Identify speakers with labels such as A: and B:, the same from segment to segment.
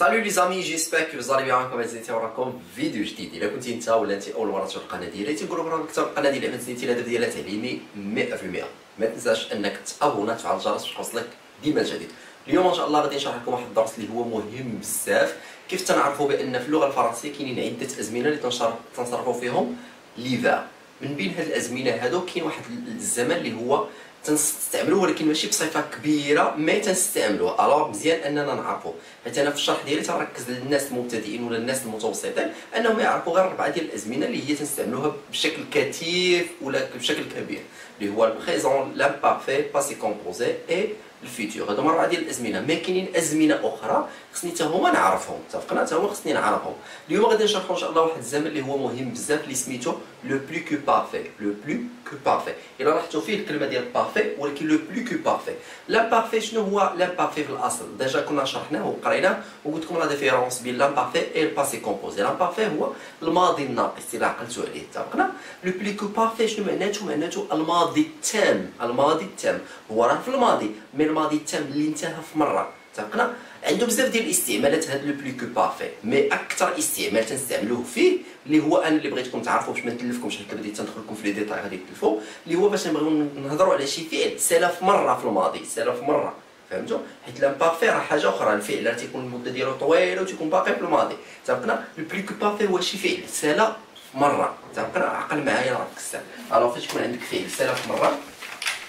A: Salut les amis, j'espère que vous allez bien. معكم عزيزتي وراكم فيديو جديد. الا كنتي انت ولا انت اول مره تشوف القناه ديالي تنقول لك راك تشوف القناه ديالي عملت سنيتي الهدف ديالها تعليمي 100%. ما تنساش انك تابونا تفعل الجرس باش يوصلك ديما الجديد. اليوم ان شاء الله غادي نشرح لكم واحد الدرس اللي هو مهم بزاف. كيف تنعرفوا بان في اللغه الفرنسيه كاينين عده ازمنه اللي تنصرفوا فيهم ليفر. من بين هاد الازمنه هادو كاين واحد الزمن اللي هو تنستعملوه ولكن ماشي بصفه كبيره ما تنستعملوه. الوغ مزيان اننا نعرفوا، حيت انا في الشرح ديالي تنركز للناس المبتدئين ولا الناس المتوسطين انهم يعرفوا غير 4 ديال الازمنه اللي هي تنستعملوها بشكل كثيف ولا بشكل كبير، اللي هو البريزون، لامبارفي، باسي كومبوزي اي الفيتور. هادو 4 ديال الازمنه. ما كاينين ازمنه اخرى خصني حتى هما نعرفهم، اتفقنا؟ حتى هما خصني نعرفهم. اليوم غادي نشرحوا ان شاء الله واحد الزمن اللي هو مهم بزاف اللي سميتو لو بلو كو بارفي. لو بلو كو بارفي الا لاحظتوا فيه الكلمه ديال بارفي، ولكن لو بلو كو بارفي. لامبارفي شنو هو لامبارفي في الاصل؟ ديجا كنا شرحناه وقريناه وقلت لكم لا ديفيرونس بين لامبارفي اي الباسي كومبوزي. لامبارفي هو الماضي الناقص الا عقلتوا عليه، اتفقنا؟ لو بلو كو بارفي شنو معناته؟ معناته الماضي التام. الماضي التام هو راه في الماضي، من الماضي التام اللي انتهى في مره، اتفقنا؟ عنده بزاف ديال الاستعمالات هذا لو بلو كو بارفي، مي اكثر استعمال تنستعملوه فيه اللي هو انا اللي بغيتكم تعرفوا باش ما نتلفكمش، حيت بديت تندخل لكم في لي ديتاي غادي تلفوا، اللي هو باش نبغيو نهضروا على شي فعل سالف مره في الماضي، سالف مره، فهمتوا؟ حيت لامبارفي راه حاجه اخرى، الفعل راه تيكون المده ديالو طويله وتيكون باقي في الماضي، اتفقنا؟ لو بلو كو بارفي هو شي فعل سالف مره، اتفقنا؟ عقل معايا راه كسر. الوغ فاش يكون عندك فعل سالف مره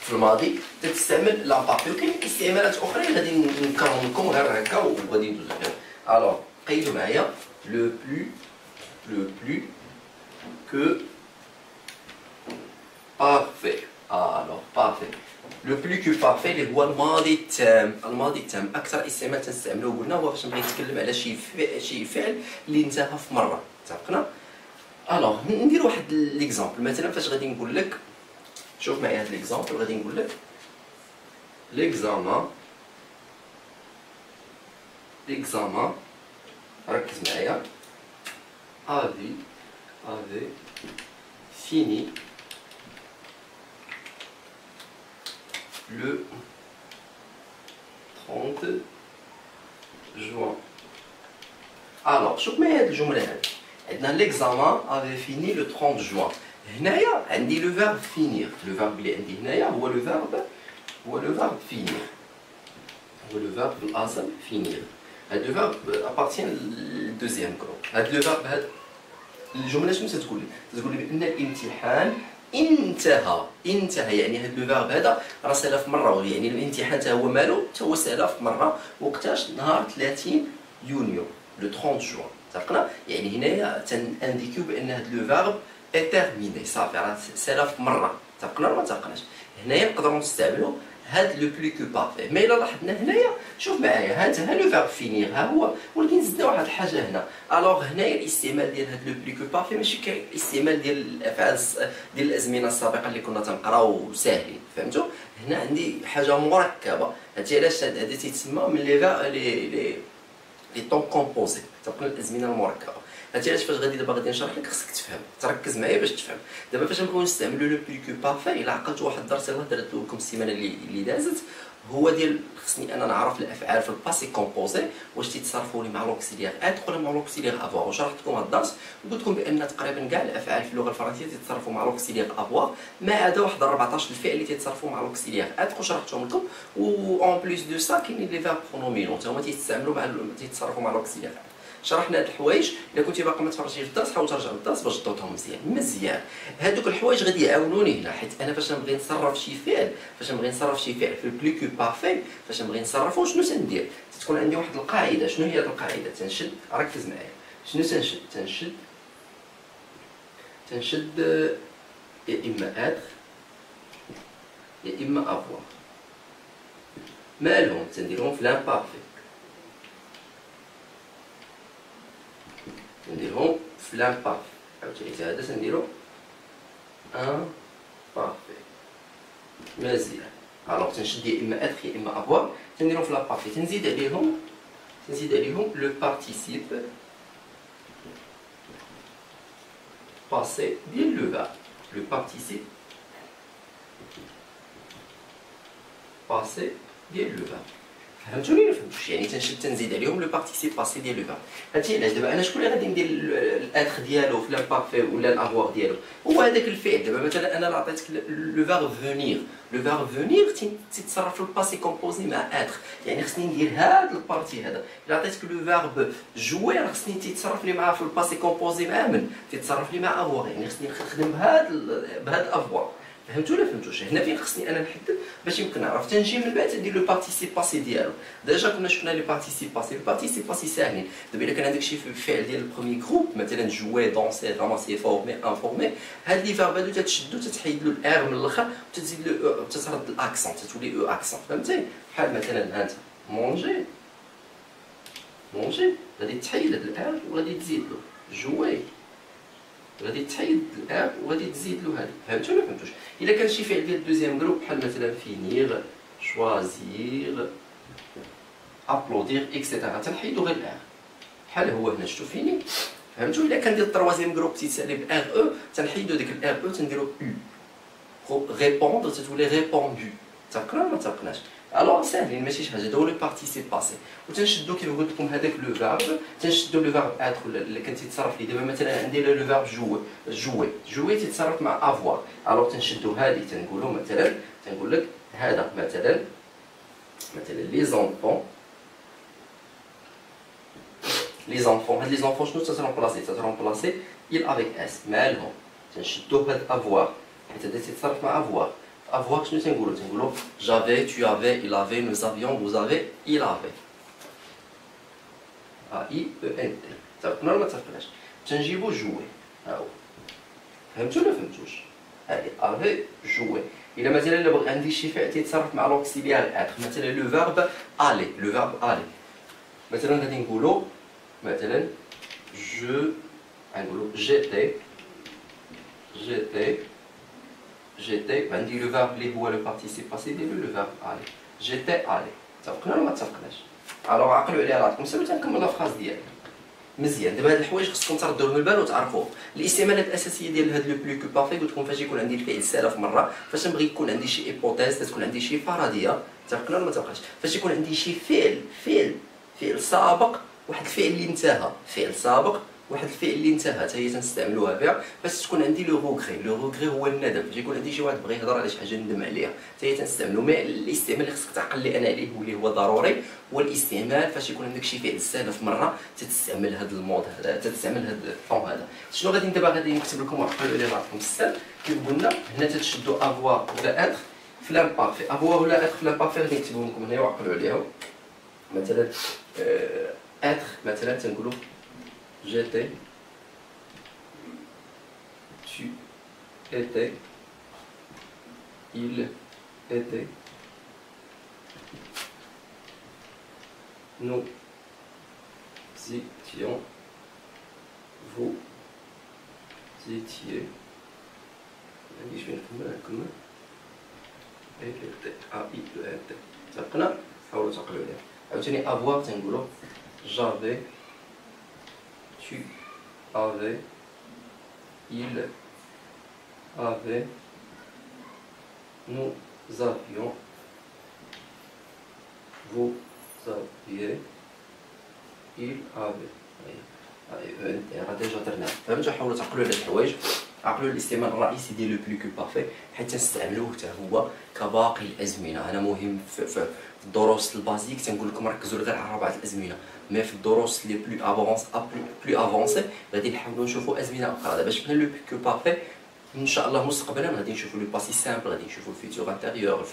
A: في الماضي تستعمل لامبارفي، وكاين استعمالات اخرين غادي نكررهم لكم غير هكا وغادي ندوزو فيهم. الوغ قيدوا معايا لو بلو كو بارفي. الوغ بارفي، لو بلو كو بارفي اللي هو الماضي التام. الماضي التام اكثر استعمال تنستعملوه قلنا هو باش نبغي نتكلم على شي فعل اللي انتهى في مره، اتفقنا؟ الوغ ندير واحد ليكزامبل. مثلا فاش غادي نقول لك، شوف معايا هاد ليكزامبل، غادي نقول لك ليكزامان، ركز معايا، افي فيني لو 30 جوان. الوغ شوف معايا هاد الجمله هادي، عندنا ليكزامان افي فيني لو 30 جوان. هنايا عندي لو فيرب فينير. لو فيرب اللي عندي هنايا هو لو فيرب فينير، هو لو فيرب في الاصل فينير. هاد لو فيرب ابارتيان للدوزيام جروب. هاد لو فيرب، هاد الجمله شنو تتقول لي؟ تتقول لي بان الامتحان انتهى. يعني هاد لو فيرب هذا راه سالف مره، يعني الامتحان حتى هو مالو، حتى هو سالف مره. وقتاش؟ نهار 30 يونيو، لو 30 جوان، اتفقنا؟ يعني هنايا تنديكيو بان هاد لو فيرب اي تيرميني، صافي راه سالف مره، اتفقنا ولا ما اتفقناش؟ هنايا نقدروا نستعملوا هاد لو بلو كو بارفي. مي الا لاحظنا هنايا، شوف معايا، ها انت ها لو فيرب فينير ها هو، ولكن زدنا واحد الحاجه هنا. الوغ هنايا الاستعمال ديال هاد لو بلو كو بارفي ماشي كالاستعمال ديال الافعال ديال الازمنه السابقه اللي كنا تنقراو ساهلين، فهمتوا؟ هنا عندي حاجه مركبه. هادشي علاش هذا تيتسمى من لي طون كومبوزي، تقول الازمنه المركبه. هادشي علاش فاش دابا غادي نشرح لك خصك تفهم، تركز معايا باش تفهم. دابا فاش نبغيو نستعملوا لو بلو كو بارفي، الا عقلت واحد الدرس يلاه درت لكم السيمانه اللي دازت، هو ديال خصني انا نعرف الافعال في الباسي كومبوزي واش تيتصرفوا لي مع لوكسيليير اتر ولا مع لوكسيليير افوار. وشرحت لكم هذا الدرس وقلت لكم بان تقريبا كاع الافعال في اللغه الفرنسيه تيتصرفوا مع لوكسيليير افوار، ما عدا واحد 14 الفعل اللي تيتصرفوا مع لوكسيليير اتر وشرحتهم لكم. و اون بليس دو سا كاينين لي فيرب برونومينون تا هما تيتصرفوا مع لوكسيليير. شرحنا هاد الحوايج، الا كنتي باقي ما تفرجتيش في الدرس حاول ترجع للدرس باش تضبطهم مزيان. هادوك الحوايج غادي يعاونوني هنا، حيت انا فاش نبغي نصرف شي فعل، في البلو كو بارفي، فاش نبغي نصرفو شنو تندير؟ تكون عندي واحد القاعده. شنو هي هاد القاعده؟ تنشد، ركز معايا، شنو تنشد يا اما اتر يا اما افوار. مالهم؟ تنديرهم في لامبارفي، نديرهم في لامبارفي. عاوتاني هذا تنديرو ان بارفي، مزيان. الوغ تنشد يا اما اتر يا اما افوار، تنديرهم في لامبارفي. تنزيد عليهم لو بارتيسيب باسي ديال لو فيرب. لو بارتيسيب باسي ديال لو فيرب. فهمتوني ولا فهمتوش؟ يعني تنشد تنزيد عليهم لو بارتيسيب باسي ديال لو فيرب. هادشي علاش دابا انا شكون اللي غادي ندير الاتر ديالو في لامبارفي ولا الافوار ديالو؟ هو هذاك الفعل. دابا مثلا انا عطيتك لو فيرب فونير، لو فيرب فونير تيتصرف في الباسي كومبوزي مع اتر، يعني خصني ندير هاد البارتي هذا. الا عطيتك لو فيرب جوي راه خصني تيتصرف لي معاه في الباسي كومبوزي مع من؟ تيتصرف لي مع افوار، يعني خصني نخدم بهاد الافوار. فهمتوا ولا فهمتوش؟ هنا فين خصني انا نحدد باش يمكن نعرف. تنجي من بعد ندير لو بارتيسيب باسي ديالو. ديجا كنا شفنا لي بارتيسيب باسي، لو بارتيسيب باسي ساهلين. دابا الا كان عندك شي فعل ديال البروميي جروب مثلا جوي دونسي راماسي فورمي انفورمي، هاد لي فيرب هادو تتشدو تتحيد له الار من الاخر وتزيد له تترد الاكسون تتولي او اكسون. فهمتي؟ بحال مثلا هانت مونجي، مونجي غادي تحيد هاد الار وغادي تزيد له جوي، غادي تحيد الاب وغادي تزيد له هذه. فهمتوا ولا فهمتوش؟ الا كان شي فعل ديال الدوزيام جروب بحال مثلا فينيغ، شوازيغ، ابلوديغ اكسيتيرا تنحيدو غير الار. بحال هو هنا شفتو فيني. فهمتوا؟ الا كان ديال التروازيام جروب تيتسالي بار او تنحيدو ديك الار او تنديرو او. ريبوندر تتولي ريبوندو. اتفقنا ولا ما اتفقناش؟ الوغ ساهلين ماشي شي حاجه. هذا هو لو بارتيسيب باسي. وتنشدو كيف قلت لكم هذاك لو فيرب، تنشدو لو فيرب اتر اللي كان تيتصرف ليه. دابا مثلا عندي لو فيرب جوي تيتصرف مع افوار. الوغ تنشدو هذه تنقولو مثلا، تنقول لك هذا مثلا لي زونفون، هاد لي زونفون شنو تترومبلاسي il avec اس مالهم. تنشدو هاد افوار حيت هذا تيتصرف مع افوار. avoir شنو تنقولوا j'avais, tu avais, il avait, nous avions, vous avez, il avait. A I E N T. تعرفنا ولا ما تعرفناش؟ تنجيبو جوي. ها هو. فهمتوا ولا فهمتوش؟ هادي افي جوي. إلا مثلا الا بغى عندي شي فعل تيتصرف مع لوكسيليار اتر، مثلا لو فيرب الي، لو فيرب الي. مثلا غادي نقولوا مثلا جو، غنقولوا j'étais عندي لو فيرب اللي هو لو بارتيسيب باسي ديالو لو فيرب الي. جيتي الي. اتفقنا ولا ما اتفقناش؟ الوغ عقلوا عليها راسكم سيرو تنكمل لا فراز ديالي. مزيان. دابا هاد الحوايج خصكم تردوا لهم البال وتعرفوه. الاستعمالات الاساسيه ديال هاد لو بلو كو بارفي قلت لكم فاش يكون عندي الفعل سالف مره، فاش نبغي يكون عندي شي ايبوتيز تكون عندي شي فرضيه. اتفقنا ولا ما اتفقناش؟ فاش يكون عندي شي فعل سابق، واحد الفعل اللي انتهى، فعل سابق واحد الفعل اللي انتهى حتى هي تنستعملوها بها باش تكون عندي لو روغري هو الندم. فاش يكون عندي شي واحد بغى يهضر على شي حاجه ندم عليها حتى هي تنستعملو. مي الاستعمال اللي خصك تعقل لي انا عليه واللي هو ضروري هو الاستعمال فاش يكون عندك شي فعل سالف مره تتستعمل هذا المود هذا، تتستعمل هذا الفون هذا. شنو غادي دابا غادي نكتب لكم وعقلوا على راسكم السر. كيف قلنا هنا تتشدوا افوار ولا اتر في لامبارفي، افوار ولا اتر في لامبارفي غادي نكتبهم لكم هنا وعقلوا عليهم. مثلا اتر مثلا تنقولوا جيتي، tu étais, il était, nous étions, vous étiez. je vais نكمل A-I-E-N-T. تعرفنا؟ حاولوا تعقلوا عليها. عاوتاني avoir تنقولوا j'avais, tu avais, il avait, nous avions, vous aviez, il avait. راه ديجا درناه. فهمتوا؟ حاولوا تعقلوا على هاد الحوايج. عقلوا الاستعمال الرئيسي ديال لو بلو كو بارفي حيت تنستعملوه حتى هو كباقي الازمنه. انا مهم في الدروس البازيك تنقول لكم ركزوا غير على 4 الازمنه، مي في الدروس لي بلو افونسي غادي نحاولوا نشوفوا ازمنه اخرى. دابا شفنا لو بلو كو بارفي، ان شاء الله مستقبلا غادي نشوفوا لو باسي سامبل، غادي نشوفوا الفيتور انتيريور.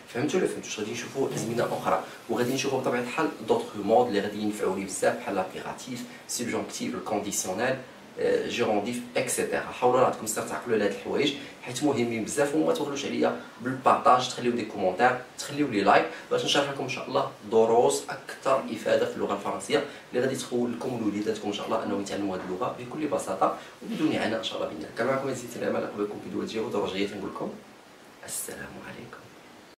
A: فهمتوا ولا فهمتوش؟ غادي نشوفوا ازمنه اخرى وغادي نشوفوا بطبيعه الحال دوطخ مود اللي غادي ينفعوا لي بزاف بحال لابيغاتيف، سيبجونكتيف، الكونديسيونيل، جيرونديف اكسيتيرا. حاولوا راكم تعقلوا على هاد الحوايج حيت مهمين بزاف، وما تبخلوش عليا بالبارطاج، تخليو دي كومونتير، تخليو لي لايك باش نشرح لكم ان شاء الله دروس اكثر افاده في اللغه الفرنسيه اللي غادي تخول لكم وليداتكم ان شاء الله انهم يتعلموا هذه اللغه بكل بساطه وبدون عناء ان شاء الله باذن الله. كان معكم عزيزي العمل اخوكم فيديو ديالو درجيه نقول لكم السلام عليكم.